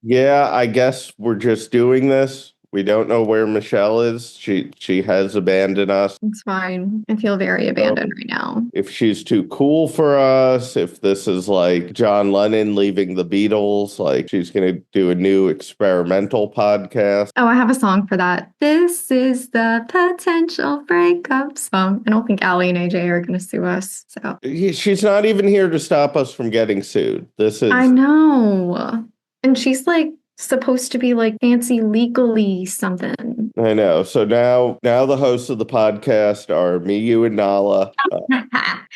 Yeah, I guess we're just doing this. We don't know where Michelle is. She has abandoned us. It's fine. I feel very abandoned right now. If she's too cool for us, if this is like John Lennon leaving the Beatles, like she's going to do a new experimental podcast. Oh, I have a song for that. This is the potential breakup song. I don't think Allie and AJ are going to sue us. So She's not even here to stop us from getting sued. I know. And she's like supposed to be like fancy legally something. I know. So now the hosts of the podcast are me, you, and Nala.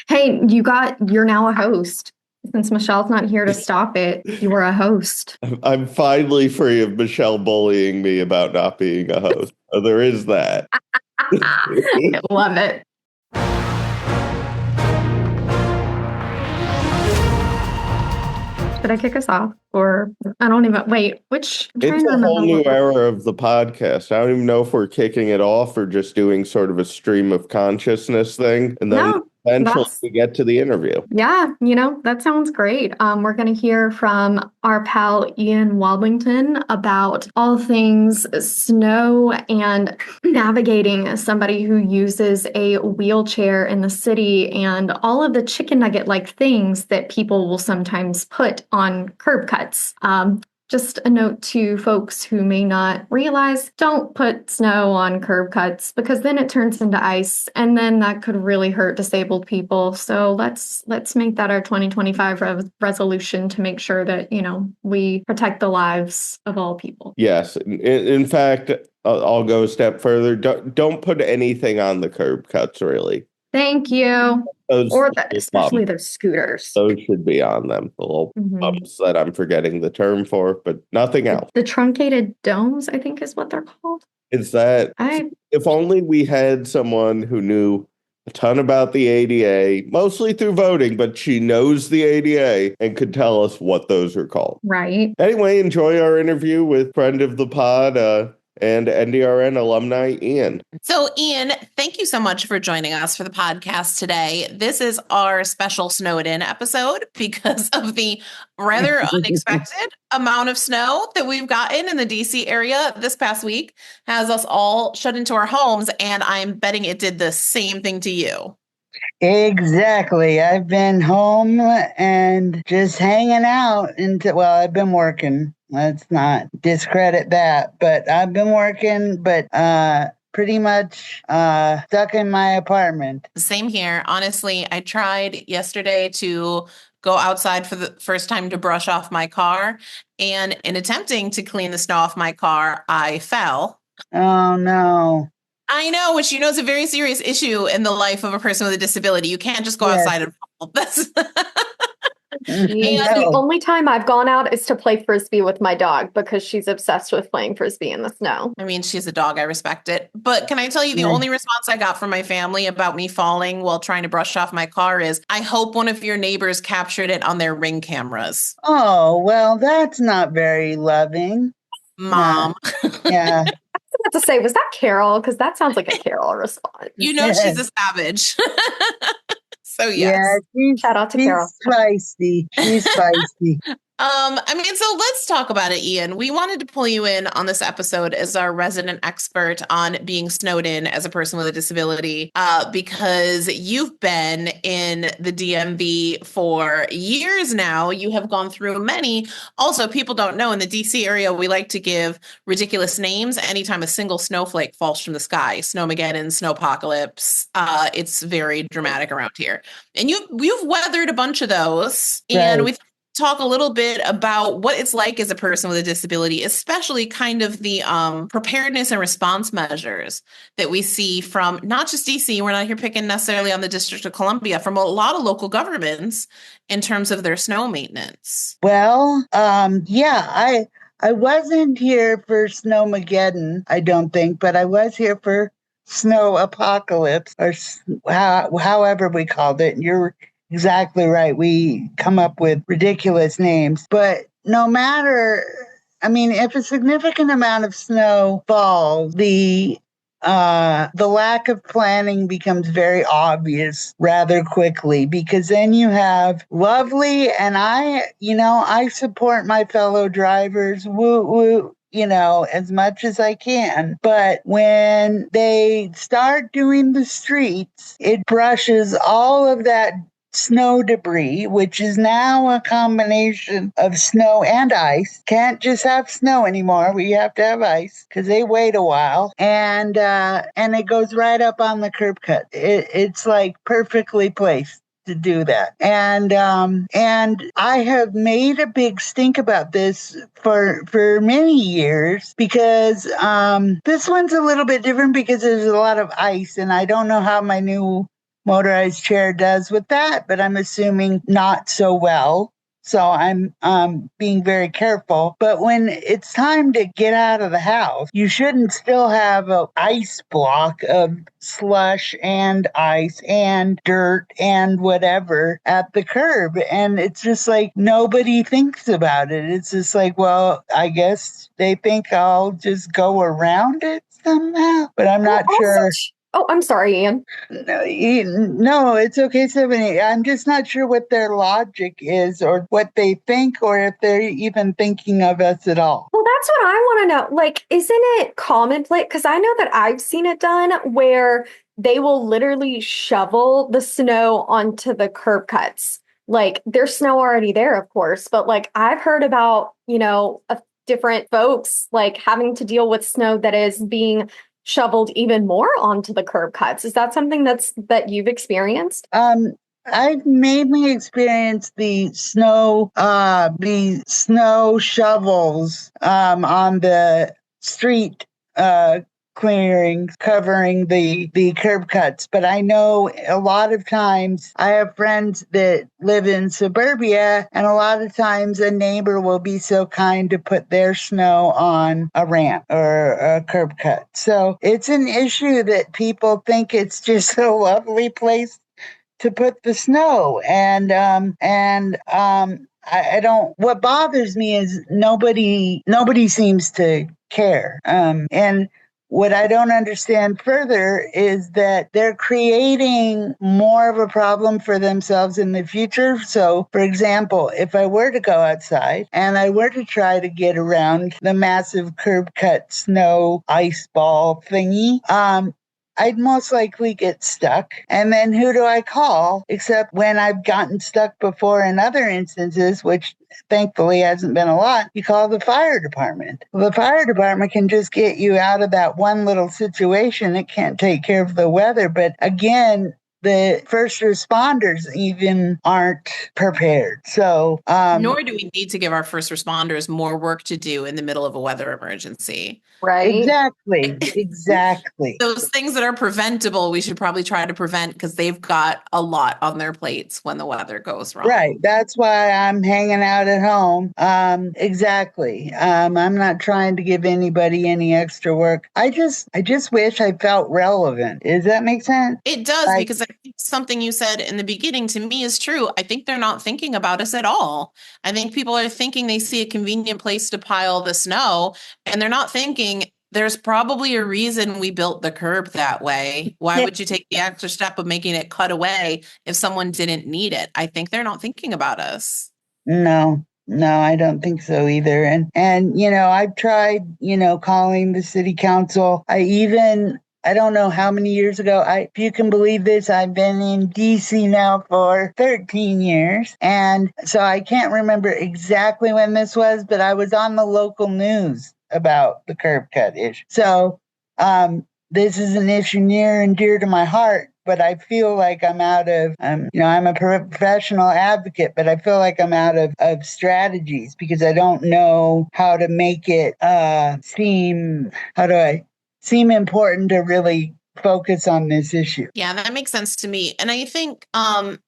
Hey, you're now a host. Since Michelle's not here to stop it, you are a host. I'm finally free of Michelle bullying me about not being a host. So there is that. I love it. Should I kick us off? Or I don't even wait. It's a whole new era of the podcast. I don't even know if we're kicking it off or just doing sort of a stream of consciousness thing. And then eventually we get to the interview. Yeah, that sounds great. We're going to hear from our pal Ian Watlington about all things snow and navigating somebody who uses a wheelchair in the city and all of the chicken nugget-like things that people will sometimes put on curb cuts. Just a note to folks who may not realize, don't put snow on curb cuts because then it turns into ice and then that could really hurt disabled people. So let's make that our 2025 resolution to make sure that, we protect the lives of all people. Yes. In fact, I'll go a step further. Don't put anything on the curb cuts, really. Thank you. Especially those scooters. Those should be on them. The little bumps that I'm forgetting the term for, but nothing else. The truncated domes, I think is what they're called. Is that, if only we had someone who knew a ton about the ADA, mostly through voting, but she knows the ADA and could tell us what those are called. Right. Anyway, enjoy our interview with friend of the pod, and NDRN alumni, Ian. So, Ian, thank you so much for joining us for the podcast today. This is our special Snowed In episode because of the rather unexpected amount of snow that we've gotten in the DC area this past week has us all shut into our homes, and I'm betting it did the same thing to you. Exactly. I've been home and just hanging out I've been working. Let's not discredit that, but I've been working, but pretty much stuck in my apartment. Same here. Honestly, I tried yesterday to go outside for the first time to brush off my car, and in attempting to clean the snow off my car, I fell. Oh, no. I know, which is a very serious issue in the life of a person with a disability. You can't just go outside and fall. The only time I've gone out is to play Frisbee with my dog because she's obsessed with playing Frisbee in the snow. I mean, she's a dog. I respect it. But can I tell you, the only response I got from my family about me falling while trying to brush off my car is, I hope one of your neighbors captured it on their Ring cameras. Oh, well, that's not very loving. Mom. Yeah. I was about to say, was that Carol? Because that sounds like a Carol response. She's a savage. So yes. Yeah, shout out to Carol. Spicy. She's spicy. So let's talk about it, Ian. We wanted to pull you in on this episode as our resident expert on being snowed in as a person with a disability, because you've been in the DMV for years now. You have gone through many. Also, people don't know, in the DC area, we like to give ridiculous names anytime a single snowflake falls from the sky. Snowmageddon, snowpocalypse. It's very dramatic around here. And you've weathered a bunch of those. And we talk a little bit about what it's like as a person with a disability, especially kind of the preparedness and response measures that we see from not just DC. We're not here picking necessarily on the District of Columbia, from a lot of local governments in terms of their snow maintenance. Well, I wasn't here for Snowmageddon, I don't think, but I was here for Snow Apocalypse, or however we called it. You're exactly right. We come up with ridiculous names, but no matter, if a significant amount of snow falls, the the lack of planning becomes very obvious rather quickly, because then you have lovely, and I support my fellow drivers, woo woo, as much as I can. But when they start doing the streets, it brushes all of that snow debris, which is now a combination of snow and ice. Can't just have snow anymore. We have to have ice because they wait a while, and it goes right up on the curb cut. It's like perfectly placed to do that. And I have made a big stink about this for many years, because this one's a little bit different because there's a lot of ice, and I don't know how my new motorized chair does with that, but I'm assuming not so well. So I'm being very careful. But when it's time to get out of the house, you shouldn't still have an ice block of slush and ice and dirt and whatever at the curb. And it's just like nobody thinks about it. It's just like, well, I guess they think I'll just go around it somehow, but I'm not sure. Oh, I'm sorry, Ian. No, it's okay, Stephanie. I'm just not sure what their logic is, or what they think, or if they're even thinking of us at all. Well, that's what I want to know. Like, isn't it commonplace? Because I know that I've seen it done where they will literally shovel the snow onto the curb cuts. Like, there's snow already there, of course, but like I've heard about, different folks like having to deal with snow that is being shoveled even more onto the curb cuts. Is that something that you've experienced? I've mainly experienced the snow shovels on the street clearings covering the curb cuts. But I know a lot of times I have friends that live in suburbia, and a lot of times a neighbor will be so kind to put their snow on a ramp or a curb cut. So it's an issue that people think it's just a lovely place to put the snow. I don't, what bothers me is nobody seems to care. And what I don't understand further is that they're creating more of a problem for themselves in the future. So, for example, if I were to go outside and I were to try to get around the massive curb cut snow ice ball thingy, I'd most likely get stuck. And then who do I call? Except when I've gotten stuck before in other instances, which thankfully hasn't been a lot, you call the fire department. Well, the fire department can just get you out of that one little situation. It can't take care of the weather. But again, the first responders even aren't prepared. So, nor do we need to give our first responders more work to do in the middle of a weather emergency. Right. Exactly. Those things that are preventable, we should probably try to prevent, because they've got a lot on their plates when the weather goes wrong. Right. That's why I'm hanging out at home. Exactly. I'm not trying to give anybody any extra work. I just wish I felt relevant. Does that make sense? It does, because I think something you said in the beginning to me is true. I think they're not thinking about us at all. I think people are thinking they see a convenient place to pile the snow, and they're not thinking there's probably a reason we built the curb that way. Why would you take the extra step of making it cut away if someone didn't need it? I think they're not thinking about us. No, I don't think so either. And I've tried, calling the city council. I don't know how many years ago, if you can believe this, I've been in DC now for 13 years. And so I can't remember exactly when this was, but I was on the local news about the curb cut issue. So this is an issue near and dear to my heart, but I feel like I'm out of, I'm a professional advocate, but I feel like I'm out of strategies, because I don't know how to make it seem important to really focus on this issue. Yeah, that makes sense to me. And I think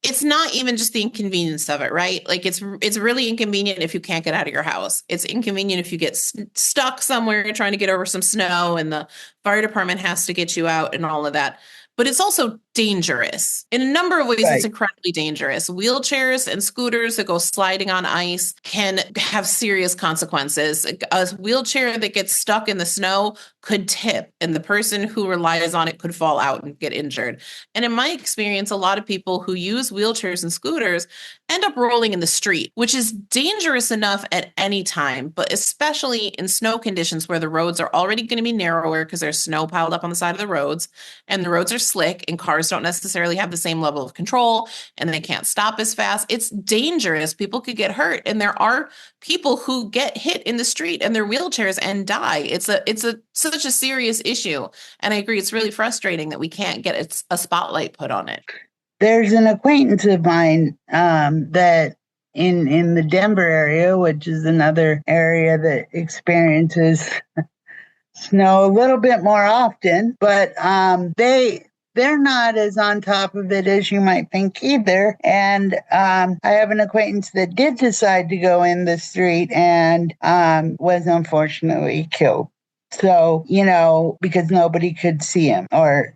it's not even just the inconvenience of it, right? Like it's really inconvenient if you can't get out of your house. It's inconvenient if you get stuck somewhere trying to get over some snow and the fire department has to get you out and all of that. But it's also dangerous. In a number of ways, Right. it's incredibly dangerous. Wheelchairs and scooters that go sliding on ice can have serious consequences. A wheelchair that gets stuck in the snow could tip, and the person who relies on it could fall out and get injured. And in my experience, a lot of people who use wheelchairs and scooters end up rolling in the street, which is dangerous enough at any time, but especially in snow conditions where the roads are already going to be narrower because there's snow piled up on the side of the roads, and the roads are slick and cars don't necessarily have the same level of control, and they can't stop as fast. It's dangerous. People could get hurt, and there are people who get hit in the street in their wheelchairs and die. It's such a serious issue, and I agree, it's really frustrating that we can't get a spotlight put on it. There's an acquaintance of mine that in the Denver area, which is another area that experiences snow a little bit more often, but they're not as on top of it as you might think either. And I have an acquaintance that did decide to go in the street and was unfortunately killed. So, because nobody could see him, or,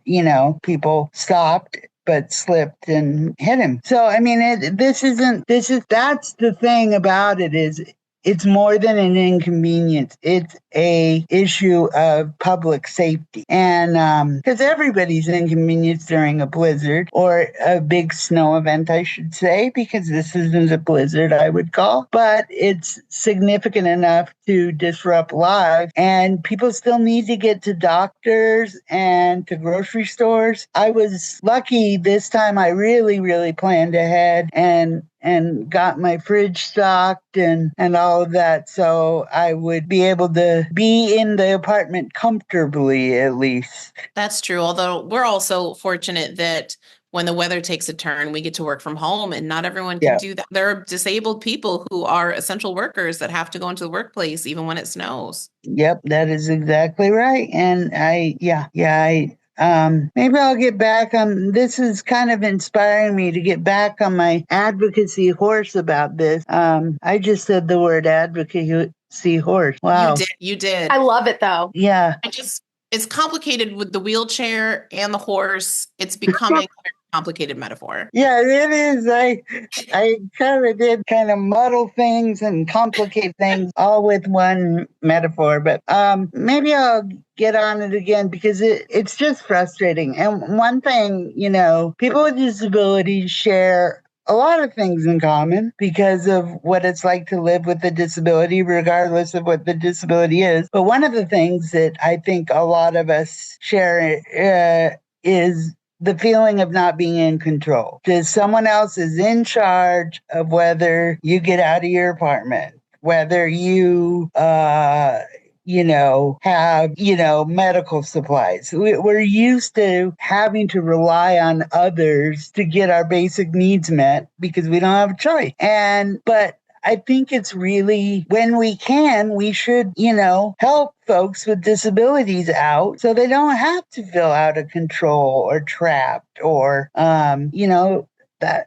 people stopped but slipped and hit him. So, I mean, that's the thing about it, is it's more than an inconvenience. It's a issue of public safety. And because everybody's inconvenienced during a blizzard or a big snow event, I should say, because this isn't a blizzard, I would call, but it's significant enough to disrupt lives. And people still need to get to doctors and to grocery stores. I was lucky this time. I really, really planned ahead and got my fridge stocked and all of that, so I would be able to be in the apartment comfortably, at least. That's true. Although we're also fortunate that when the weather takes a turn, we get to work from home, and not everyone can do that. There are disabled people who are essential workers that have to go into the workplace even when it snows. Yep, that is exactly right. And maybe I'll get back on, this is kind of inspiring me to get back on my advocacy horse about this. I just said the word advocacy horse. Wow. You did. I love it though. Yeah. It's complicated with the wheelchair and the horse. It's becoming a very complicated metaphor. Yeah, it is. I kind of muddle things and complicate things all with one metaphor, but maybe I'll get on it again, because it's just frustrating. And one thing, people with disabilities share a lot of things in common because of what it's like to live with a disability, regardless of what the disability is. But one of the things that I think a lot of us share is the feeling of not being in control. Because someone else is in charge of whether you get out of your apartment, whether you have, medical supplies. We're used to having to rely on others to get our basic needs met because we don't have a choice. But I think it's really, when we can, we should, help folks with disabilities out so they don't have to feel out of control or trapped or,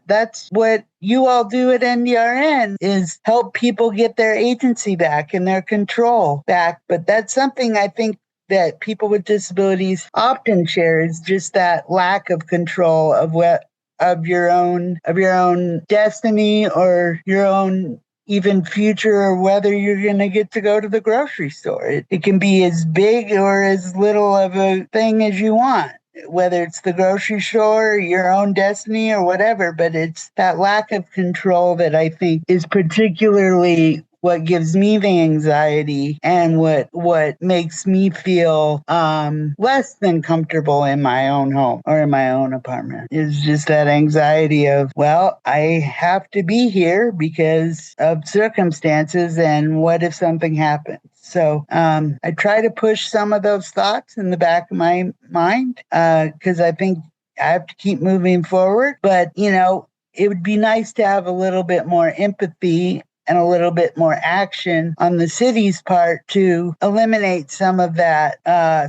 that's what you all do at NDRN, is help people get their agency back and their control back. But that's something I think that people with disabilities often share, is just that lack of control of your own destiny or your own even future, or whether you're going to get to go to the grocery store. It can be as big or as little of a thing as you want, whether it's the grocery store, your own destiny, or whatever. But it's that lack of control that I think is particularly what gives me the anxiety, and what makes me feel less than comfortable in my own home or in my own apartment, is just that anxiety of, well, I have to be here because of circumstances, and what if something happens? So I try to push some of those thoughts in the back of my mind, because I think I have to keep moving forward. But, it would be nice to have a little bit more empathy and a little bit more action on the city's part to eliminate some of that,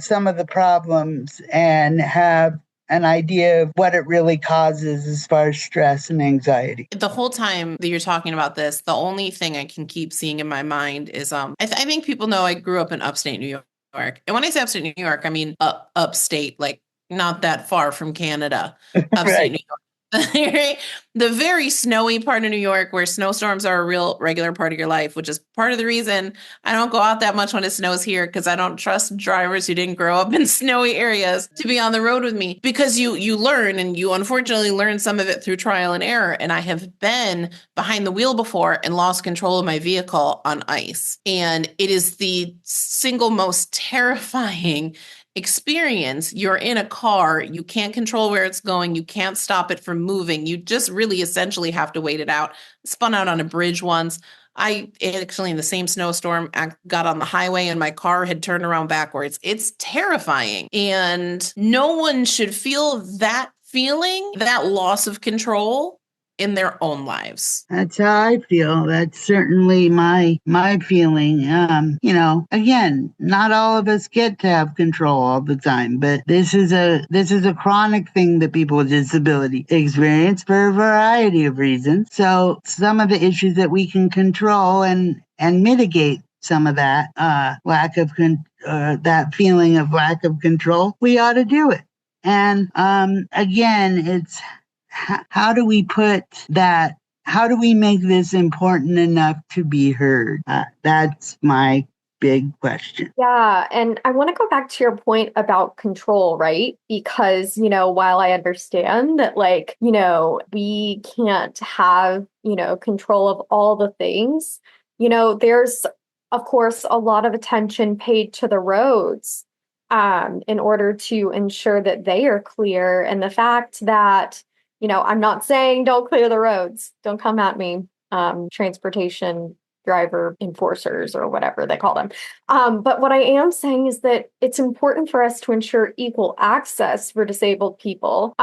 some of the problems, and have an idea of what it really causes as far as stress and anxiety. The whole time that you're talking about this, the only thing I can keep seeing in my mind is, I think people know I grew up in upstate New York. And when I say upstate New York, I mean upstate, like not that far from Canada, upstate Right. New York. Right? The very snowy part of New York where snowstorms are a real regular part of your life, which is part of the reason I don't go out that much when it snows here, because I don't trust drivers who didn't grow up in snowy areas to be on the road with me, because you learn, and you unfortunately learn some of it through trial and error. And I have been behind the wheel before and lost control of my vehicle on ice. And it is the single most terrifying experience. You're in a car, you can't control where it's going, you can't stop it from moving. You just really essentially have to wait it out. Spun out on a bridge once. I actually, in the same snowstorm, got on the highway and my car had turned around backwards. It's terrifying. And no one should feel that feeling, that loss of control, in their own lives. That's how I feel. That's certainly my feeling. Again, not all of us get to have control all the time, but this is a chronic thing that people with disability experience for a variety of reasons. So some of the issues that we can control and mitigate some of that that feeling of lack of control, we ought to do it. And again, it's how do we put that? How do we make this important enough to be heard? That's my big question. Yeah. And I want to go back to your point about control, right? Because, while I understand that, we can't have, control of all the things, there's, of course, a lot of attention paid to the roads in order to ensure that they are clear. And the fact that, I'm not saying don't clear the roads. Don't come at me, transportation driver enforcers or whatever they call them. But what I am saying is that it's important for us to ensure equal access for disabled people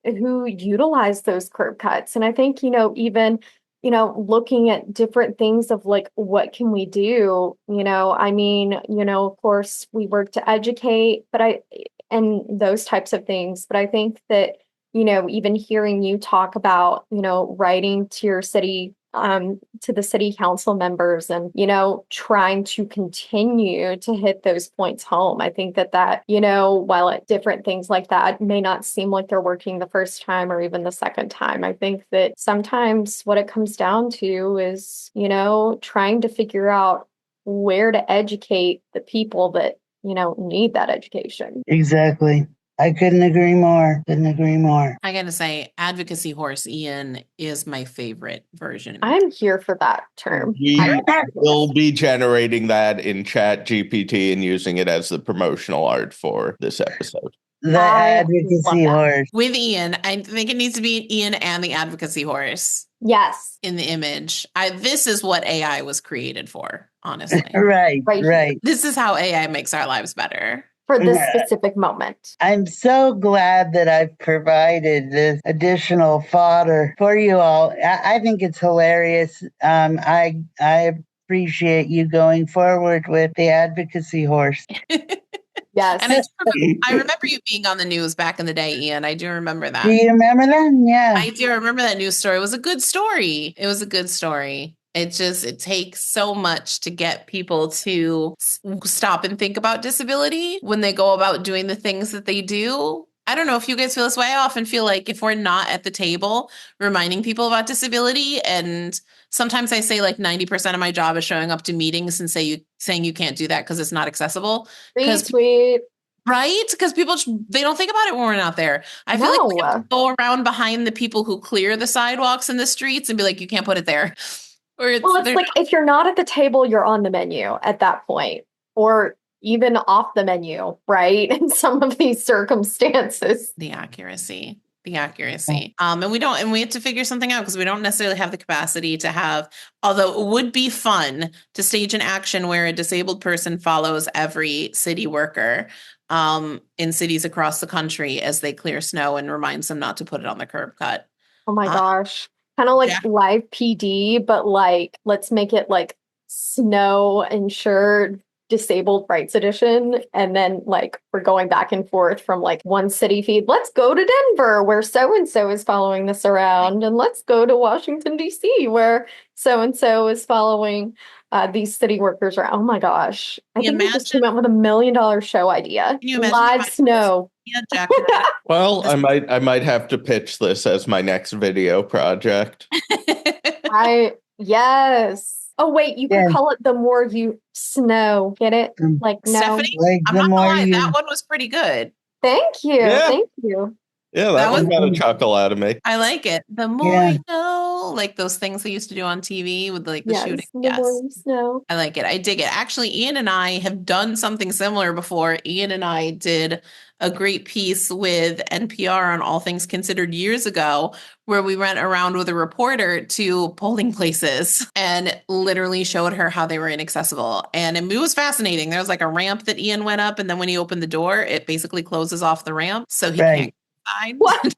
who utilize those curb cuts. And I think, even, looking at different things of what can we do? Of course, we work to educate, and those types of things. But I think that, even hearing you talk about, writing to your city, to the city council members and, trying to continue to hit those points home. I think that, while different things like that may not seem like they're working the first time or even the second time, I think that sometimes what it comes down to is, trying to figure out where to educate the people that, need that education. Exactly. I couldn't agree more. I gotta say, advocacy horse Ian is my favorite version. I'm here for that term. We will be generating that in Chat GPT and using it as the promotional art for this episode. The advocacy horse. With Ian, I think it needs to be Ian and the advocacy horse. Yes. In the image. This is what AI was created for, honestly. Right. This is how AI makes our lives better. For this specific moment. I'm so glad that I've provided this additional fodder for you all. I think it's hilarious. I appreciate you going forward with the advocacy horse. Yes. And I remember you being on the news back in the day, Ian. I do remember that. Do you remember that? Yeah. I do remember that news story. It was a good story. It takes so much to get people to stop and think about disability when they go about doing the things that they do. I don't know if you guys feel this way. I often feel like if we're not at the table reminding people about disability, and sometimes I say 90% of my job is showing up to meetings and saying you can't do that because it's not accessible. Retweet. Right? Because people, they don't think about it when we're not there. I feel like we have to go around behind the people who clear the sidewalks and the streets and be like, you can't put it there. It's like if you're not at the table, you're on the menu at that point, or even off the menu, right? In some of these circumstances. The accuracy. And we have to figure something out because we don't necessarily have the capacity to have, although it would be fun to stage an action where a disabled person follows every city worker in cities across the country as they clear snow and reminds them not to put it on the curb cut. Oh my gosh. Kind of live PD, but let's make it snow insured disabled rights edition. And then like we're going back and forth from like one city feed. Let's go to Denver where so-and-so is following this around. And let's go to Washington, D.C. where so-and-so is following these city workers around. Oh my gosh. I think we just came out with $1 million show idea. Can you imagine Live snow. Yeah, Jack. Well, I might have to pitch this as my next video project. Yes. Oh wait, you could call it the more you snow. Get it? Like no. Stephanie, Like I'm not gonna lie, that one was pretty good. Thank you. Yeah. Thank you. Yeah, that one got a chuckle out of me. I like it. The more you know, like those things they used to do on TV with like the shooting. The more you snow. I like it. I dig it. Actually, Ian and I have done something similar before. Ian and I did a great piece with NPR on All Things Considered years ago, where we went around with a reporter to polling places and literally showed her how they were inaccessible. And it was fascinating. There was like a ramp that Ian went up, and then when he opened the door, it basically closes off the ramp. So he can't get inside. What?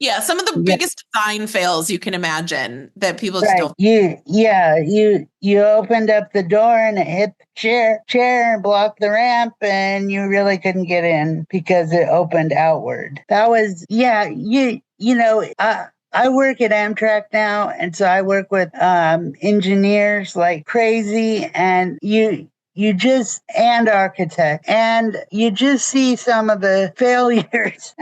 Yeah, some of the biggest design fails you can imagine that people just don't. You opened up the door and it hit the chair and blocked the ramp, and you really couldn't get in because it opened outward. That was I work at Amtrak now, and so I work with engineers like crazy, and and architects, and you just see some of the failures.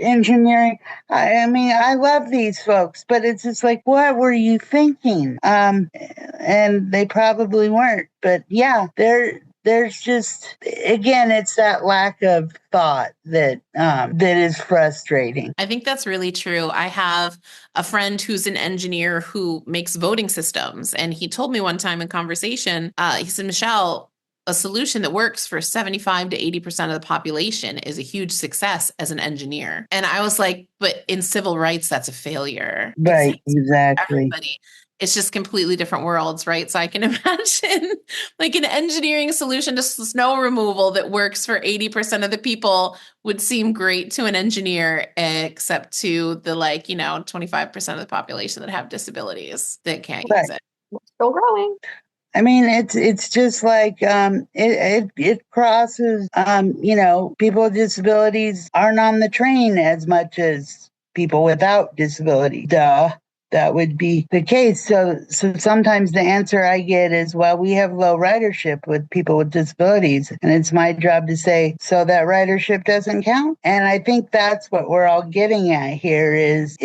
Engineering. I mean, I love these folks, but it's just like, what were you thinking? And they probably weren't. But yeah, there's just, again, it's that lack of thought that is frustrating. I think that's really true. I have a friend who's an engineer who makes voting systems, and he told me one time in conversation, he said, Michelle, a solution that works for 75 to 80% of the population is a huge success as an engineer. And I was like, but in civil rights, that's a failure. Right, exactly. Everybody. It's just completely different worlds, right? So I can imagine like an engineering solution to snow removal that works for 80% of the people would seem great to an engineer, except to the 25% of the population that have disabilities that can't use it. We're still growing. I mean, it's just like it crosses. People with disabilities aren't on the train as much as people without disability. Duh, that would be the case. So sometimes the answer I get is, well, we have low ridership with people with disabilities, and it's my job to say, so that ridership doesn't count. And I think that's what we're all getting at here is.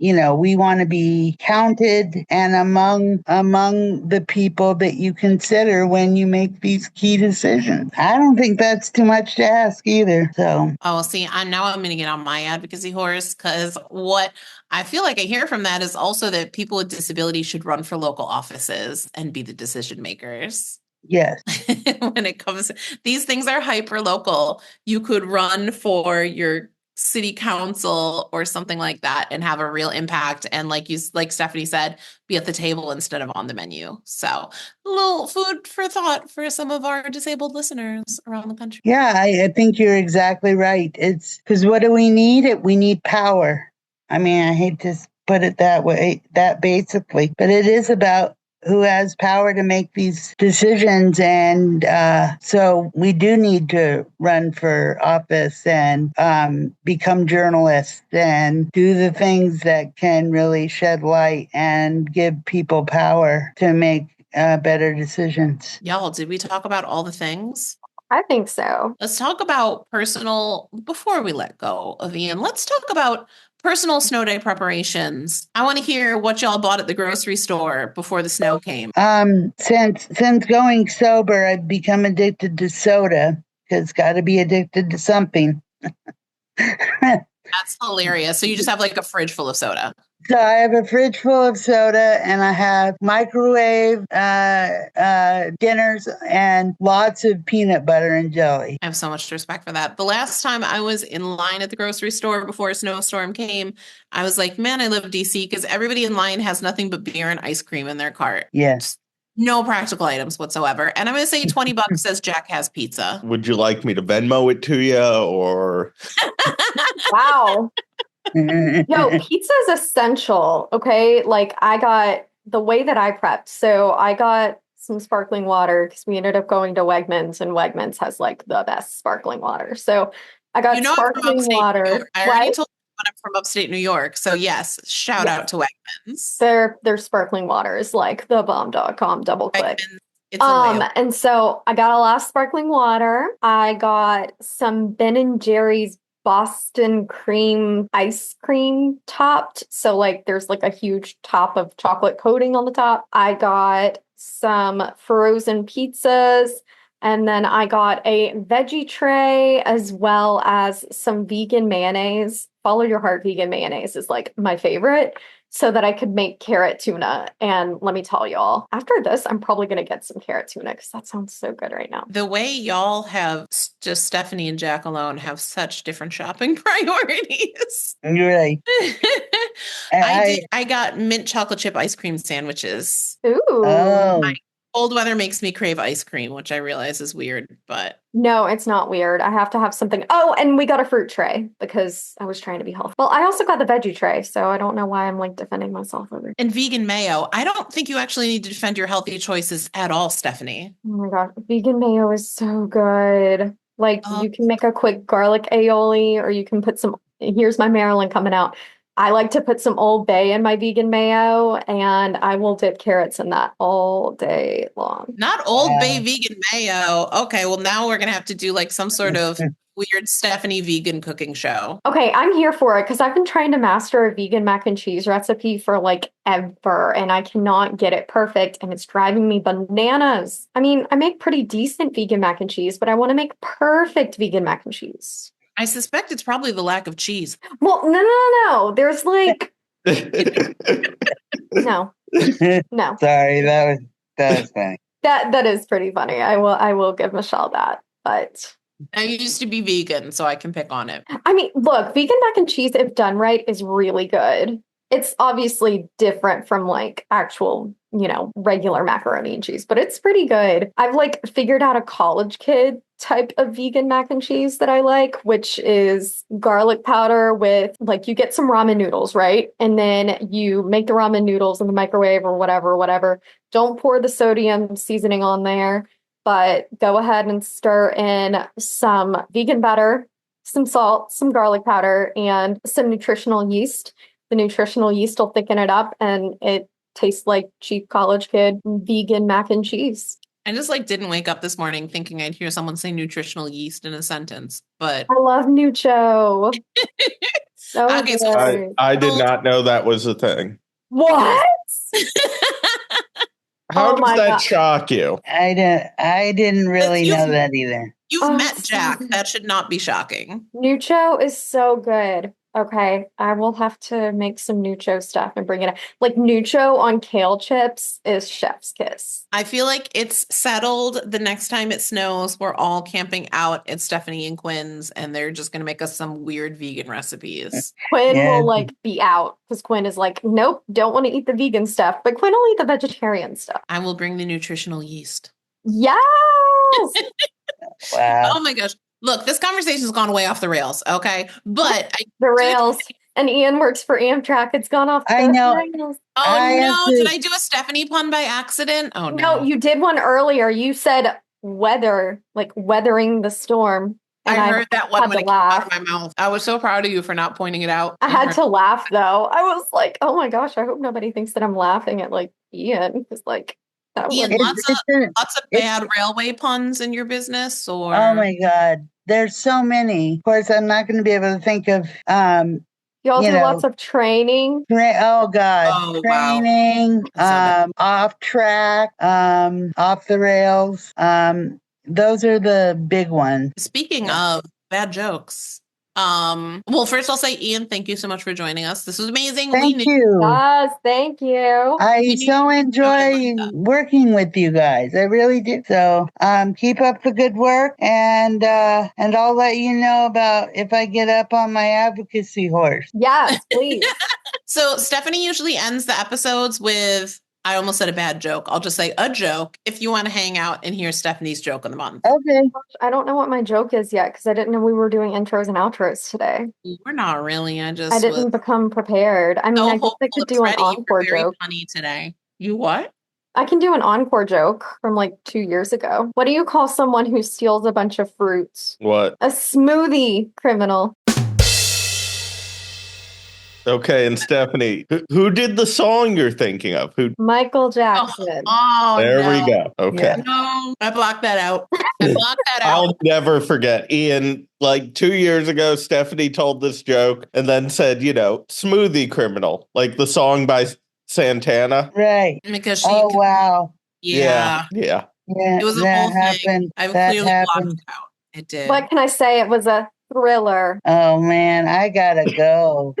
We want to be counted and among the people that you consider when you make these key decisions. I don't think that's too much to ask either. So, see, I'm going to get on my advocacy horse, because what I feel like I hear from that is also that people with disabilities should run for local offices and be the decision makers. Yes. When it comes, these things are hyper local. You could run for your city council or something like that and have a real impact, and like Stephanie said, be at the table instead of on the menu. So a little food for thought for some of our disabled listeners around the country. Yeah, I think you're exactly right. It's because what do we need? We need power. I mean, I hate to put it that way, that basically, but it is about who has power to make these decisions. And so we do need to run for office and become journalists and do the things that can really shed light and give people power to make better decisions. Y'all, did we talk about all the things? I think so. Let's talk about before we let go of Ian, let's talk about personal snow day preparations. I want to hear what y'all bought at the grocery store before the snow came. Since going sober, I've become addicted to soda, because got to be addicted to something. That's hilarious. So you just have like a fridge full of soda. So I have a fridge full of soda, and I have microwave dinners and lots of peanut butter and jelly. I have so much respect for that. The last time I was in line at the grocery store before a snowstorm came, I was like, man, I live in DC, because everybody in line has nothing but beer and ice cream in their cart. Yes. No practical items whatsoever. And I'm going to say $20 says Jack has pizza. Would you like me to Venmo it to you, or? Wow. No, pizza is essential. Okay. Like I got the way that I prepped. So I got some sparkling water because we ended up going to Wegmans, and Wegmans has like the best sparkling water. So I got I'm from sparkling upstate New water. York. I already told you I'm from upstate New York. So yes, shout out to Wegmans. Their sparkling water is like the bomb.com double click. Wegmans, it's a layup. And so I got a lot of sparkling water. I got some Ben and Jerry's Boston cream ice cream topped. So like there's like a huge top of chocolate coating on the top. I got some frozen pizzas. And then I got a veggie tray as well as some vegan mayonnaise. Follow your heart vegan mayonnaise is like my favorite, so that I could make carrot tuna. And let me tell y'all, after this, I'm probably going to get some carrot tuna because that sounds so good right now. The way y'all have, just Stephanie and Jack alone, have such different shopping priorities. You're right. I got mint chocolate chip ice cream sandwiches. Ooh. Oh. Cold weather makes me crave ice cream, which I realize is weird, but no, it's not weird. I have to have something. Oh, and we got a fruit tray because I was trying to be healthy. Well, I also got the veggie tray, so I don't know why I'm like defending myself over. And vegan mayo. I don't think you actually need to defend your healthy choices at all, Stephanie. Oh my God. Vegan mayo is so good. Like you can make a quick garlic aioli, or you can put some, here's my Maryland coming out. I like to put some Old Bay in my vegan mayo, and I will dip carrots in that all day long. Not Old Bay vegan mayo. Okay, well now we're going to have to do like some sort of weird Stephanie vegan cooking show. Okay, I'm here for it because I've been trying to master a vegan mac and cheese recipe for like ever, and I cannot get it perfect, and it's driving me bananas. I mean, I make pretty decent vegan mac and cheese, but I want to make perfect vegan mac and cheese. I suspect it's probably the lack of cheese. Well, no. There's like no. Sorry, that was funny. That is pretty funny. I will give Michelle that, but I used to be vegan, so I can pick on it. I mean, look, vegan mac and cheese, if done right, is really good. It's obviously different from like actual, regular macaroni and cheese, but it's pretty good. I've like figured out a college kid type of vegan mac and cheese that I like, which is garlic powder with like, you get some ramen noodles, right? And then you make the ramen noodles in the microwave or whatever. Don't pour the sodium seasoning on there, but go ahead and stir in some vegan butter, some salt, some garlic powder, and some nutritional yeast. The nutritional yeast will thicken it up, and it tastes like cheap college kid vegan mac and cheese. I just like didn't wake up this morning thinking I'd hear someone say nutritional yeast in a sentence, but I love Nucho. So okay, good. I did not know that was a thing. What? How does that shock you? I didn't really know that either. You've met Jack. That should not be shocking. Nucho is so good. Okay, I will have to make some Nucho stuff and bring it up. Like Nucho on kale chips is chef's kiss. I feel like it's settled. The next time it snows, we're all camping out at Stephanie and Quinn's, and they're just going to make us some weird vegan recipes. Quinn will like be out because Quinn is like, nope, don't want to eat the vegan stuff, but Quinn will eat the vegetarian stuff. I will bring the nutritional yeast. Yes! Wow. Oh my gosh. Look, this conversation has gone way off the rails, okay? But the rails. And Ian works for Amtrak. It's gone off the rails. Oh no, did I do a Stephanie pun by accident? Oh no. No, you did one earlier. You said weather, like weathering the storm. And I heard that one when it came out of my mouth. I was so proud of you for not pointing it out. I had to laugh though. I was like, oh my gosh, I hope nobody thinks that I'm laughing at like Ian. Because like Ian, lots of bad railway puns in your business, or oh my God, there's so many. Of course, I'm not going to be able to think of. Y'all do lots of training. Training. Off track. Off the rails. Those are the big ones. Speaking of bad jokes. Well, first I'll say, Ian, thank you so much for joining us. This was amazing. Thank you. Yes, thank you. I so enjoy working with you guys. I really do. So, keep up the good work, and I'll let you know about if I get up on my advocacy horse. Yes, please. So Stephanie usually ends the episodes with, I almost said a bad joke. I'll just say a joke if you want to hang out and hear Stephanie's joke of the month. Okay. I don't know what my joke is yet because I didn't know we were doing intros and outros today. We're not really. I didn't become prepared. I mean, I guess I could do an encore joke. Funny today. You what? I can do an encore joke from like 2 years ago. What do you call someone who steals a bunch of fruits? What? A smoothie criminal. Okay, and Stephanie, who did the song you're thinking of? Who? Michael Jackson. There no. we go. Okay. Yeah. No, I blocked that out. I blocked that out. I'll never forget. Ian, like 2 years ago, Stephanie told this joke and then said, smoothie criminal, like the song by Santana. Right. Because she Oh, wow. Yeah. Yeah, It was a that whole thing. happened. I've That clearly happened. blocked it out. It did. What can I say? It was a thriller. Oh, man, I gotta go.